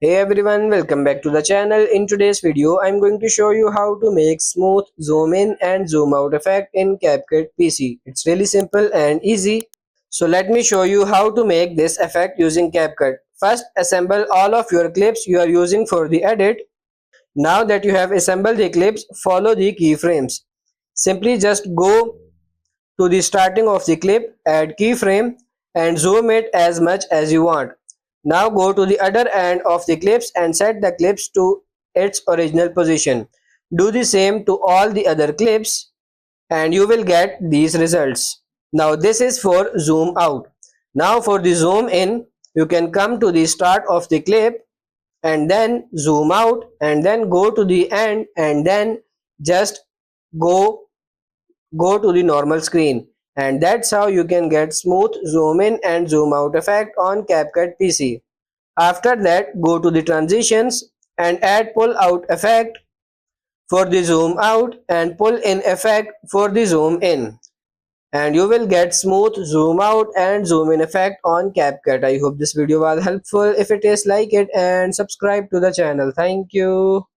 Hey everyone, welcome back to the channel. In today's video, I'm going to show you how to make smooth zoom in and zoom out effect in CapCut PC. It's really simple and easy. So let me show you how to make this effect using CapCut. First, assemble all of your clips you are using for the edit. Now that you have assembled the clips, follow the keyframes. Simply just go to the starting of the clip, add keyframe and zoom it as much as you want. Now go to the other end of the clips and set the clips to its original position. Do the same to all the other clips and you will get these results. Now this is for zoom out. Now for the zoom in, you can come to the start of the clip and then zoom out and then go to the end and then just go go to the normal screen, and that's how you can get smooth zoom in and zoom out effect on CapCut PC. After that, go to the transitions and add pull out effect for the zoom out and pull in effect for the zoom in, and you will get smooth zoom out and zoom in effect on CapCut. I hope this video was helpful. If it is, like it and subscribe to the channel. Thank you.